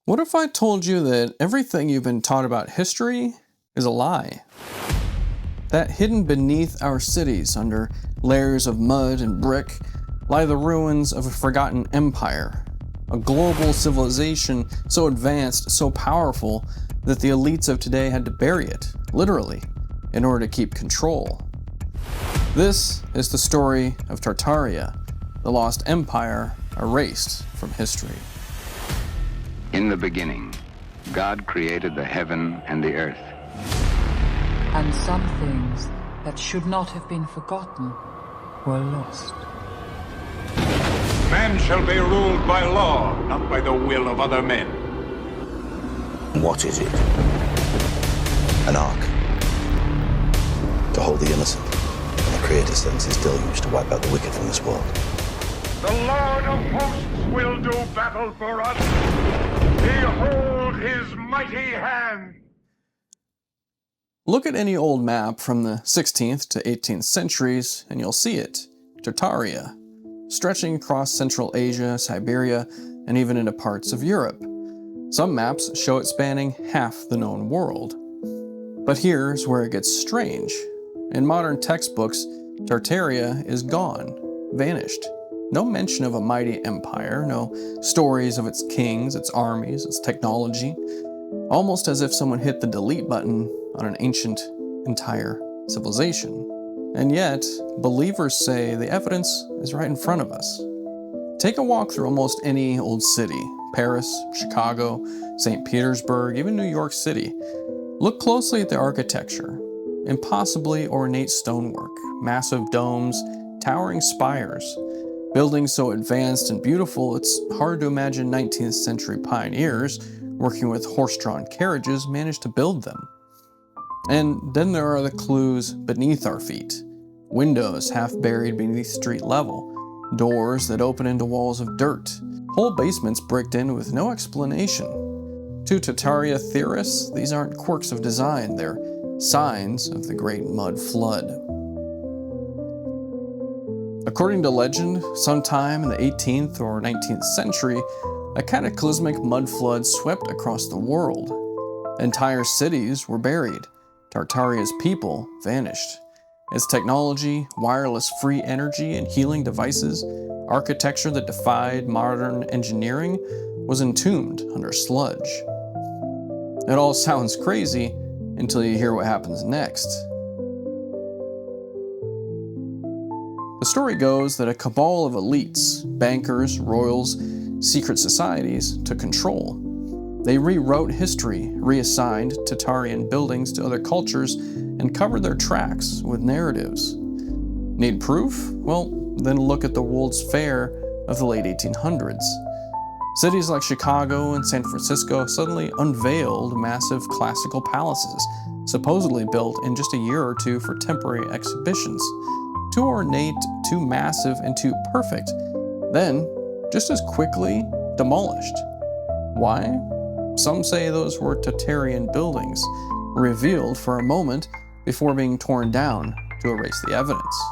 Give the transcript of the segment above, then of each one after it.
What if I told you that everything you've been taught about history is a lie? That hidden beneath our cities, under layers of mud and brick, lie the ruins of a forgotten empire. A global civilization so advanced, so powerful, that the elites of today had to bury it, literally, in order to keep control. This is the story of Tartaria, the lost empire erased from history. In the beginning, God created the heaven and the earth. And some things that should not have been forgotten were lost. Man shall be ruled by law, not by the will of other men. What is it? An ark. To hold the innocent. And the Creator sends his deluge to wipe out the wicked from this world. The Lord of hosts will do battle for us. Behold his mighty hand. Look at any old map from the 16th to 18th centuries and you'll see it, Tartaria, stretching across Central Asia, Siberia, and even into parts of Europe. Some maps show it spanning half the known world. But here's where it gets strange. In modern textbooks, Tartaria is gone, vanished. No mention of a mighty empire, no stories of its kings, its armies, its technology. Almost as if someone hit the delete button on an ancient entire civilization. And yet, believers say the evidence is right in front of us. Take a walk through almost any old city, Paris, Chicago, St. Petersburg, even New York City. Look closely at the architecture. Impossibly ornate stonework, massive domes, towering spires. Buildings so advanced and beautiful, it's hard to imagine 19th century pioneers working with horse-drawn carriages managed to build them. And then there are the clues beneath our feet. Windows half buried beneath street level, doors that open into walls of dirt, whole basements bricked in with no explanation. To Tartaria theorists, these aren't quirks of design, they're signs of the Great Mud Flood. According to legend, sometime in the 18th or 19th century, a cataclysmic mud flood swept across the world. Entire cities were buried. Tartaria's people vanished. Its technology, wireless free energy and healing devices, architecture that defied modern engineering, was entombed under sludge. It all sounds crazy until you hear what happens next. The story goes that a cabal of elites, bankers, royals, secret societies took control. They rewrote history, reassigned Tartarian buildings to other cultures, and covered their tracks with narratives. Need proof? Well, then look at the World's Fair of the late 1800s. Cities like Chicago and San Francisco suddenly unveiled massive classical palaces, supposedly built in just a year or two for temporary exhibitions. Too ornate, too massive, and too perfect, then just as quickly demolished. Why? Some say those were Tartarian buildings, revealed for a moment before being torn down to erase the evidence.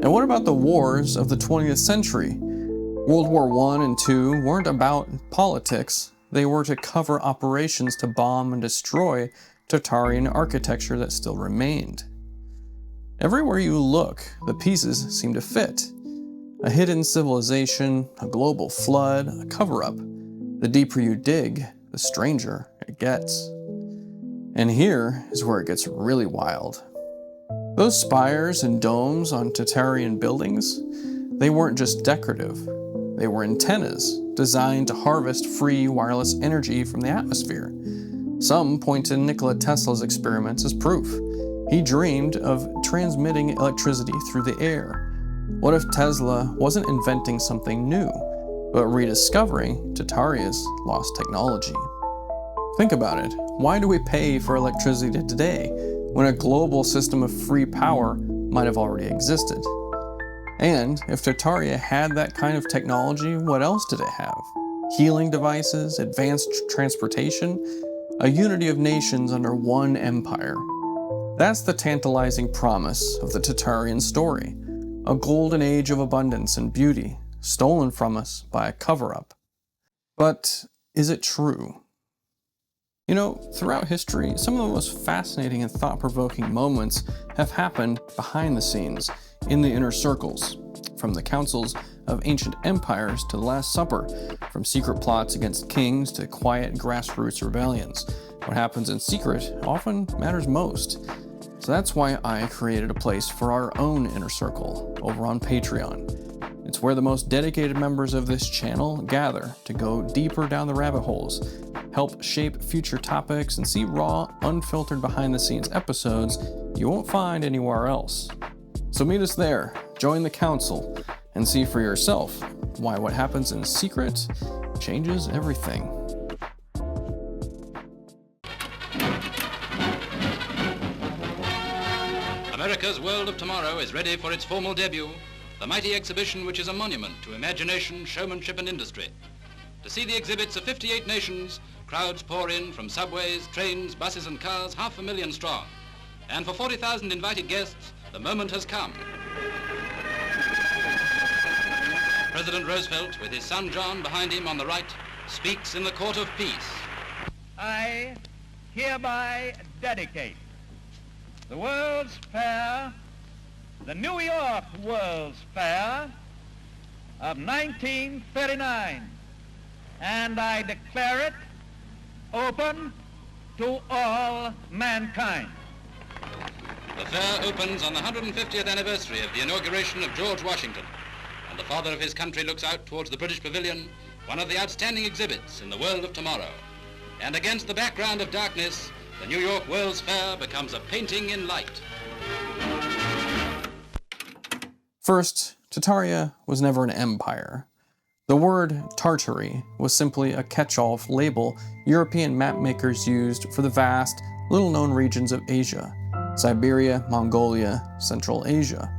And what about the wars of the 20th century? World War I and II weren't about politics, they were to cover operations to bomb and destroy Tartarian architecture that still remained. Everywhere you look, the pieces seem to fit. A hidden civilization, a global flood, a cover-up. The deeper you dig, the stranger it gets. And here is where it gets really wild. Those spires and domes on Tartarian buildings, they weren't just decorative. They were antennas designed to harvest free wireless energy from the atmosphere. Some point to Nikola Tesla's experiments as proof. He dreamed of transmitting electricity through the air. What if Tesla wasn't inventing something new, but rediscovering Tartaria's lost technology? Think about it. Why do we pay for electricity today when a global system of free power might have already existed? And if Tartaria had that kind of technology, what else did it have? Healing devices, advanced transportation, a unity of nations under one empire. That's the tantalizing promise of the Tartarian story, a golden age of abundance and beauty, stolen from us by a cover-up. But is it true? Throughout history, some of the most fascinating and thought-provoking moments have happened behind the scenes, in the inner circles, from the councils of ancient empires to the Last Supper, from secret plots against kings to quiet grassroots rebellions. What happens in secret often matters most. So that's why I created a place for our own inner circle over on Patreon. It's where the most dedicated members of this channel gather to go deeper down the rabbit holes, help shape future topics, and see raw, unfiltered behind-the-scenes episodes you won't find anywhere else. So meet us there, join the council, and see for yourself why what happens in secret changes everything. America's World of Tomorrow is ready for its formal debut, the mighty exhibition which is a monument to imagination, showmanship, and industry. To see the exhibits of 58 nations, crowds pour in from subways, trains, buses, and cars, 500,000 strong. And for 40,000 invited guests, the moment has come. President Roosevelt, with his son John behind him on the right, speaks in the court of peace. I hereby dedicate the World's Fair, the New York World's Fair of 1939, and I declare it open to all mankind. The fair opens on the 150th anniversary of the inauguration of George Washington, and the father of his country looks out towards the British Pavilion, one of the outstanding exhibits in the world of tomorrow. And against the background of darkness, the New York World's Fair becomes a painting in light. First, Tartaria was never an empire. The word Tartary was simply a catch-all label European mapmakers used for the vast, little-known regions of Asia, Siberia, Mongolia, Central Asia.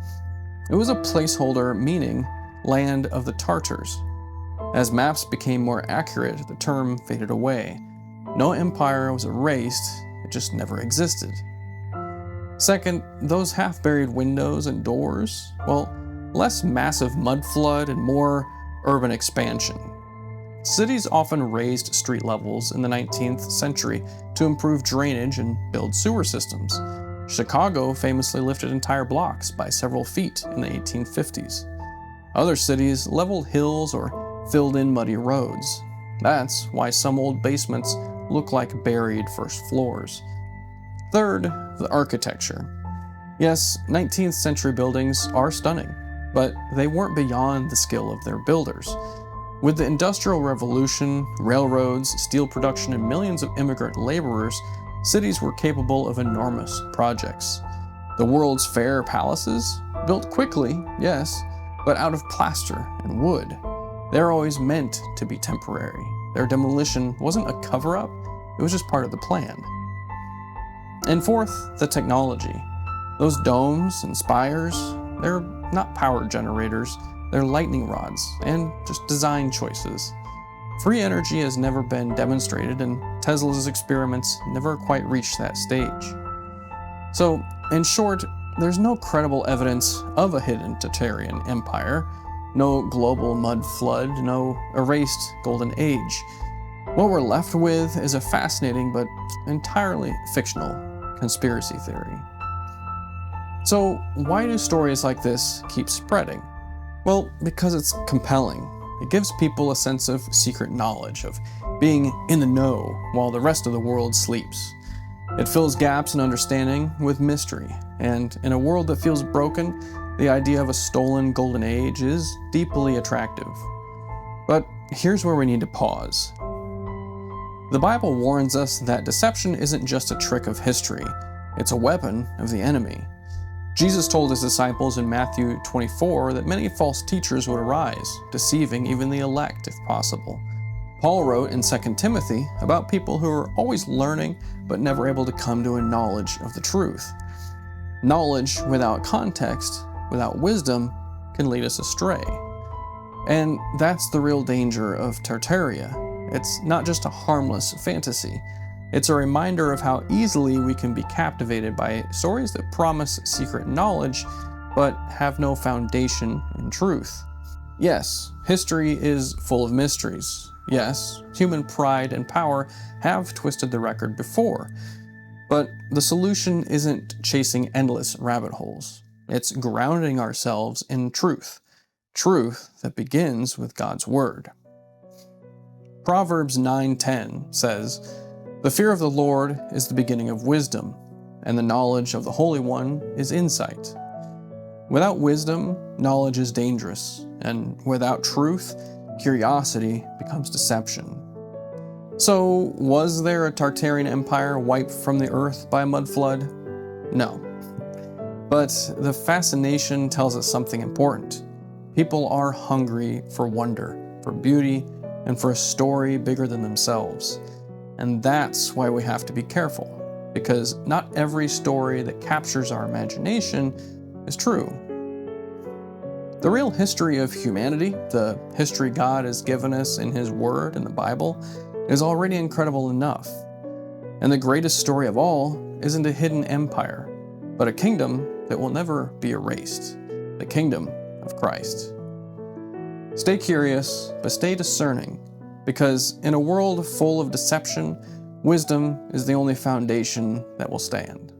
It was a placeholder meaning land of the Tartars. As maps became more accurate, the term faded away. No empire was erased, it just never existed. Second, those half-buried windows and doors, well, less massive mud flood and more urban expansion. Cities often raised street levels in the 19th century to improve drainage and build sewer systems. Chicago famously lifted entire blocks by several feet in the 1850s. Other cities leveled hills or filled in muddy roads. That's why some old basements look like buried first floors. Third, the architecture. Yes, 19th century buildings are stunning, but they weren't beyond the skill of their builders. With the Industrial Revolution, railroads, steel production, and millions of immigrant laborers, cities were capable of enormous projects. The World's Fair palaces, built quickly, yes, but out of plaster and wood. They're always meant to be temporary. Their demolition wasn't a cover-up, it was just part of the plan. And fourth, the technology. Those domes and spires, they're not power generators, they're lightning rods and just design choices. Free energy has never been demonstrated, and Tesla's experiments never quite reached that stage. So, in short, there's no credible evidence of a hidden Tartarian empire, no global mud flood, no erased golden age. What we're left with is a fascinating but entirely fictional conspiracy theory. So, why do stories like this keep spreading? Well, because it's compelling. It gives people a sense of secret knowledge, of being in the know while the rest of the world sleeps. It fills gaps in understanding with mystery, and in a world that feels broken, the idea of a stolen golden age is deeply attractive. But here's where we need to pause. The Bible warns us that deception isn't just a trick of history, it's a weapon of the enemy. Jesus told his disciples in Matthew 24 that many false teachers would arise, deceiving even the elect if possible. Paul wrote in 2 Timothy about people who are always learning but never able to come to a knowledge of the truth. Knowledge without context, without wisdom, can lead us astray. And that's the real danger of Tartaria. It's not just a harmless fantasy. It's a reminder of how easily we can be captivated by stories that promise secret knowledge, but have no foundation in truth. Yes, history is full of mysteries, Yes, human pride and power have twisted the record before, but the solution isn't chasing endless rabbit holes. It's grounding ourselves in truth that begins with God's Word. Proverbs 9:10 says, "The fear of the Lord is the beginning of wisdom, and the knowledge of the Holy One is insight." Without wisdom, knowledge is dangerous, and without truth, curiosity becomes deception. So, was there a Tartarian empire wiped from the earth by a mud flood? No. But the fascination tells us something important. People are hungry for wonder, for beauty, and for a story bigger than themselves. And that's why we have to be careful, because not every story that captures our imagination is true. The real history of humanity, the history God has given us in His Word in the Bible, is already incredible enough. And the greatest story of all isn't a hidden empire, but a kingdom that will never be erased, the kingdom of Christ. Stay curious, but stay discerning, because in a world full of deception, wisdom is the only foundation that will stand.